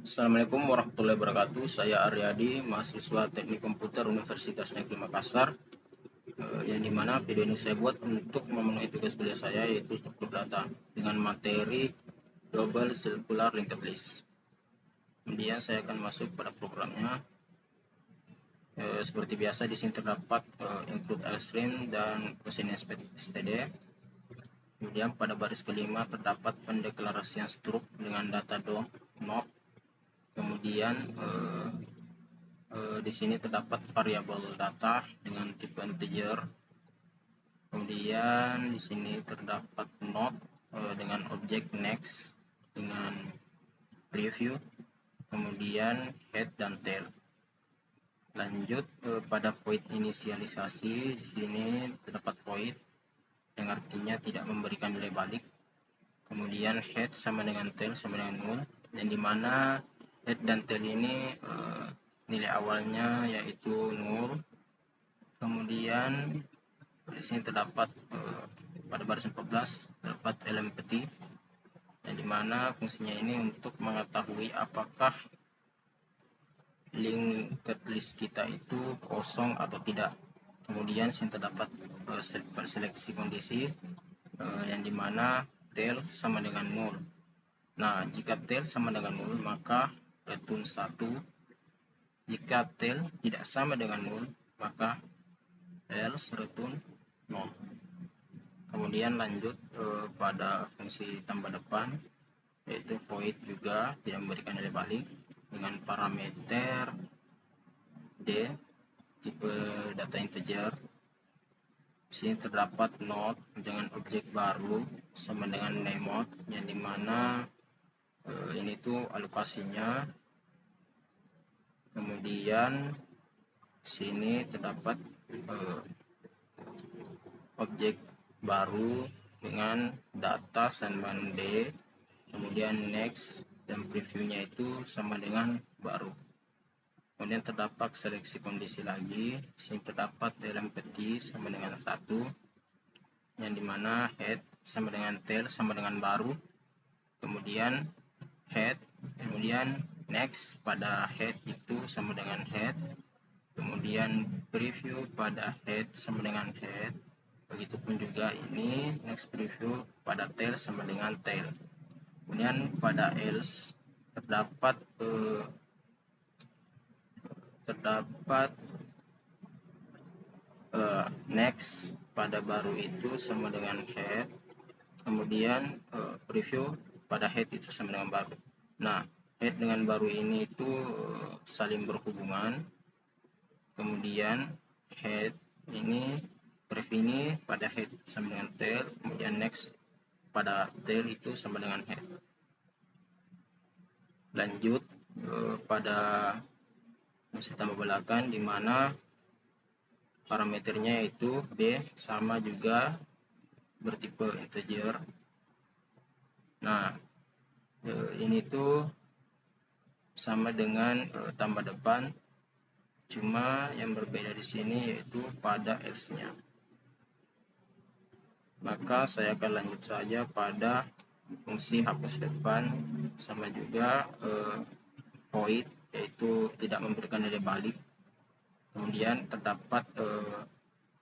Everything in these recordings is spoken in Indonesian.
Assalamualaikum warahmatullahi wabarakatuh. Saya Aryadi, mahasiswa Teknik Komputer Universitas Negeri Makassar. Yang dimana video ini saya buat untuk memenuhi tugas kuliah saya, yaitu struktur data dengan materi Double Circular Linked List. Kemudian saya akan masuk pada programnya. Seperti biasa di sini terdapat include string dan mesin std. Kemudian pada baris kelima terdapat pendeklarasian struk dengan data node. Kemudian di sini terdapat variabel data dengan tipe integer. Kemudian di sini terdapat node dengan objek next dengan preview. Kemudian head dan tail. Lanjut pada void inisialisasi. Di sini terdapat void yang artinya tidak memberikan nilai balik. Kemudian head sama dengan tail sama dengan null, dan dimana head dan tail ini nilai awalnya yaitu null. Kemudian di sini terdapat pada baris 14 terdapat lempty, yang dimana fungsinya ini untuk mengetahui apakah linked list kita itu kosong atau tidak. Kemudian sini terdapat seleksi kondisi yang dimana tail sama dengan null. Nah, jika tail sama dengan null maka return 1. Jika tail tidak sama dengan null maka else return 0. Kemudian lanjut pada fungsi tambah depan, yaitu void juga tidak memberikan nilai balik dengan parameter d tipe data integer. Di sini terdapat node dengan objek baru sama dengan name, yang dimana ini tuh alokasinya. Kemudian sini terdapat objek baru dengan data sama d, kemudian next dan previewnya itu sama dengan baru. Kemudian terdapat seleksi kondisi lagi. Sini terdapat lempty sama dengan 1, yang dimana head sama dengan tail sama dengan baru. Kemudian head, kemudian next pada head itu sama dengan head. Kemudian preview pada head sama dengan head. Begitupun juga ini next preview pada tail sama dengan tail. Kemudian pada else terdapat next pada baru itu sama dengan head. Kemudian preview pada head itu sama dengan baru. Nah, head dengan baru ini itu saling berhubungan. Kemudian head ini preview ini pada head sama dengan tail. Kemudian next pada tail itu sama dengan head. Lanjut pada fungsi tambah belakan, di mana parameternya yaitu b sama juga bertipe integer. Nah, ini tuh sama dengan tambah depan, cuma yang berbeda di sini yaitu pada else-nya. Maka saya akan lanjut saja pada fungsi hapus depan sama juga void, yaitu tidak memberikan nilai balik. Kemudian terdapat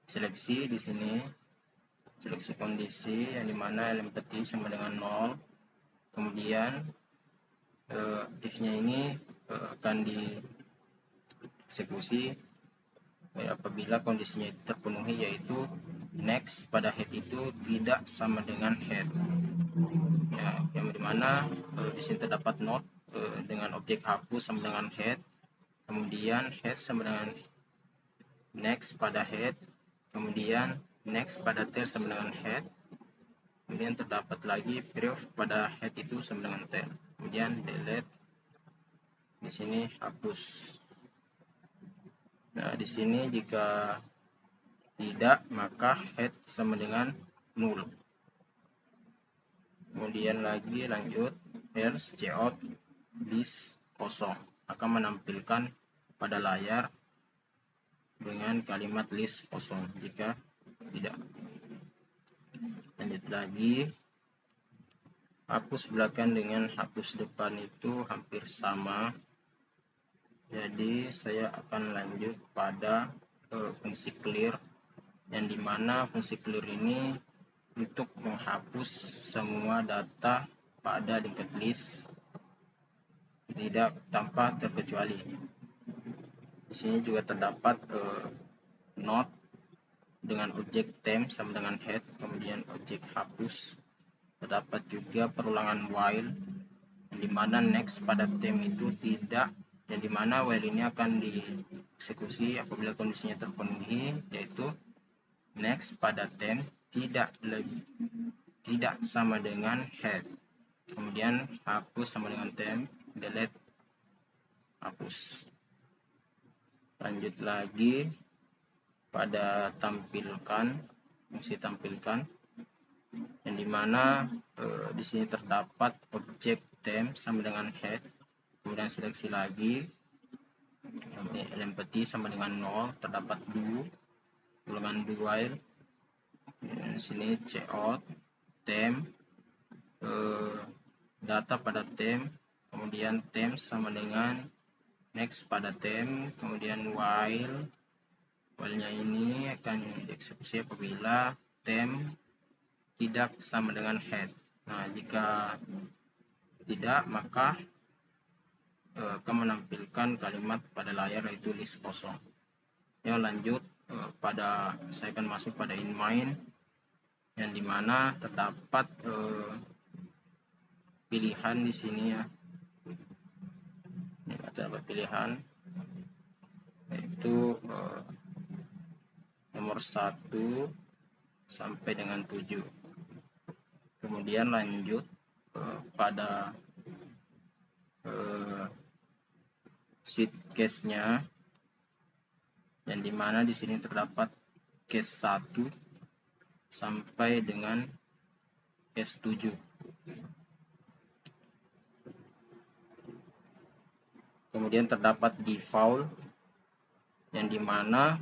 seleksi di sini, seleksi kondisi yang dimana lempty sama dengan 0. Kemudian if-nya ini akan dieksekusi apabila kondisinya itu terpenuhi, yaitu next pada head itu tidak sama dengan head. Ya, yang dimana di sini terdapat node dengan objek hapus sama dengan head. Kemudian head sama dengan next pada head. Kemudian next pada tail sama dengan head. Kemudian terdapat lagi proof pada head itu sama dengan tail. Kemudian delete. Di sini hapus. Nah, di sini jika tidak maka head sama dengan null. Kemudian lagi lanjut else cout list kosong akan menampilkan pada layar dengan kalimat list kosong jika tidak. Lanjut lagi hapus belakang dengan hapus depan itu hampir sama. Jadi saya akan lanjut pada fungsi clear, yang dimana fungsi clear ini untuk menghapus semua data pada linked list tidak tanpa terkecuali. Di sini juga terdapat note dengan objek temp sama dengan head, kemudian objek hapus. Terdapat juga perulangan while, yang dimana next pada temp itu tidak, yang dimana while ini akan dieksekusi apabila kondisinya terpenuhi, yaitu next pada temp tidak sama dengan head, kemudian hapus sama dengan temp, delete, hapus. Lanjut lagi pada tampilkan, fungsi tampilkan, yang dimana di sini terdapat objek temp sama dengan head, kemudian seleksi lagi, empty sama dengan 0, terdapat do, ulangan do while, di sini cout, temp, data pada temp, kemudian temp sama dengan next pada temp, kemudian while-nya ini akan dieksekusi apabila temp tidak sama dengan head. Nah, jika tidak, maka akan menampilkan kalimat pada layar yaitu list kosong. Ya, lanjut saya akan masuk pada in main, yang dimana terdapat pilihan di sini ya. Terdapat pilihan yaitu nomor 1 sampai dengan 7. Kemudian lanjut pada sheet case-nya, yang dimana di sini terdapat case 1 sampai dengan case 7. Kemudian terdapat default, yang dimana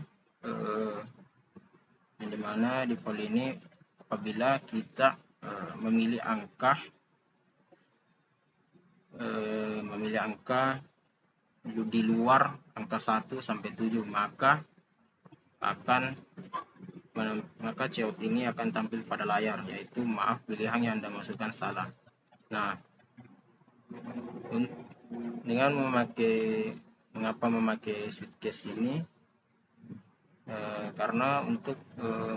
default ini apabila kita memilih angka di luar angka 1 sampai 7, maka cout ini akan tampil pada layar, yaitu maaf, pilihan yang Anda masukkan salah. Nah, dengan mengapa memakai switchcase ini? Karena untuk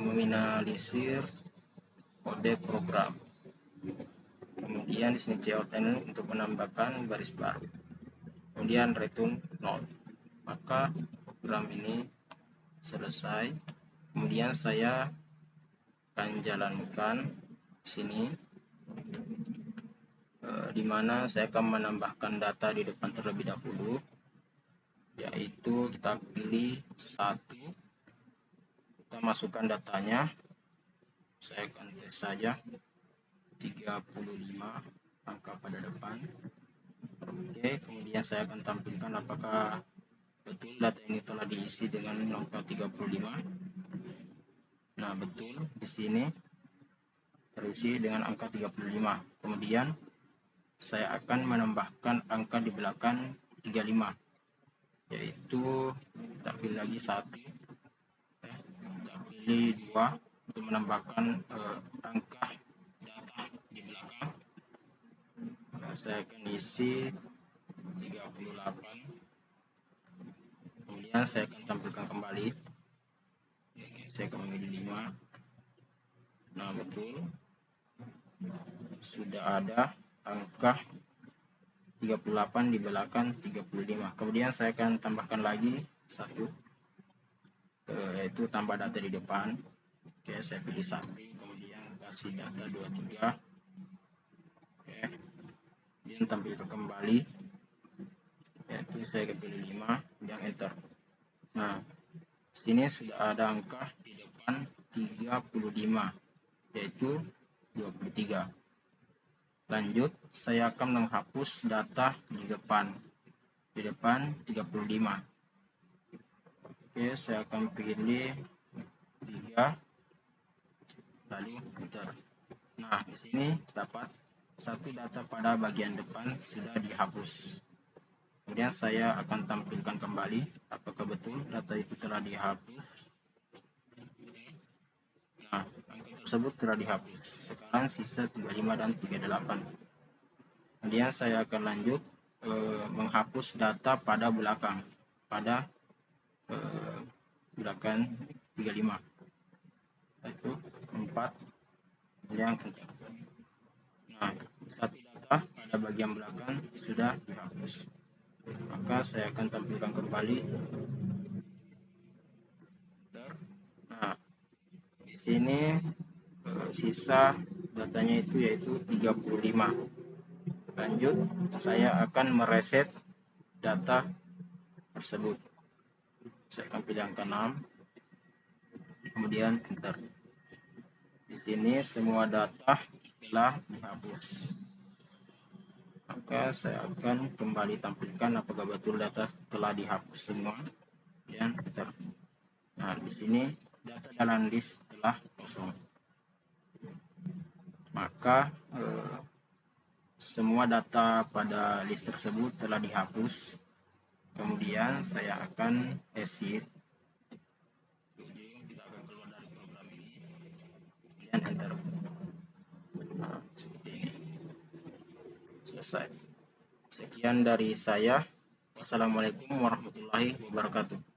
meminimalisir kode program. Kemudian di sini cout ini untuk menambahkan baris baru. Kemudian return 0. Maka program ini selesai. Kemudian saya akan jalankan sini, di mana saya akan menambahkan data di depan terlebih dahulu, yaitu kita pilih 1, kita masukkan datanya, saya akan tulis saja 35 angka pada depan. Oke, kemudian saya akan tampilkan apakah betul data ini telah diisi dengan angka 35. Nah, betul, di sini terisi dengan angka 35. Kemudian saya akan menambahkan angka di belakang 35, yaitu kita pilih lagi 1, kita pilih 2 untuk menambahkan angka data di belakang. Saya akan isi 38, kemudian saya akan tampilkan kembali. Saya akan memilih 5. Nah, betul, sudah ada angka 38 di belakang 35. Kemudian saya akan tambahkan lagi 1, yaitu tambah data di depan. Oke, saya pilih 1, kemudian kasih data 23. Oke, kemudian tampilkan kembali, yaitu saya pilih 5, kemudian enter. Nah, sini sudah ada angka di depan 35, yaitu 23. Lanjut, saya akan menghapus data di depan 35. Oke, saya akan pilih 3, lalu enter. Nah, di sini dapat satu data pada bagian depan sudah dihapus. Kemudian saya akan tampilkan kembali apakah betul data itu telah dihapus. Nah, angka tersebut telah dihapus. Sekarang sisa 35 dan 38. Kemudian saya akan lanjut menghapus data pada belakang, pada belakang 35. Itu 4. Kemudian enter. Nah, satu data pada bagian belakang sudah dihapus. Maka saya akan tampilkan kembali. Nah, di sini sisa datanya itu yaitu 35. Lanjut, saya akan mereset data tersebut. Saya akan pilih angka 6, kemudian enter. Di sini semua data telah dihapus. Maka saya akan kembali tampilkan apakah betul data telah dihapus semua, dan enter. Nah, di sini data dalam list telah kosong. Maka semua data pada list tersebut telah dihapus. Kemudian saya akan exit. Kita akan keluar dari program ini. Kemudian enter. Nah, seperti ini. Selesai. Sekian dari saya. Wassalamualaikum warahmatullahi wabarakatuh.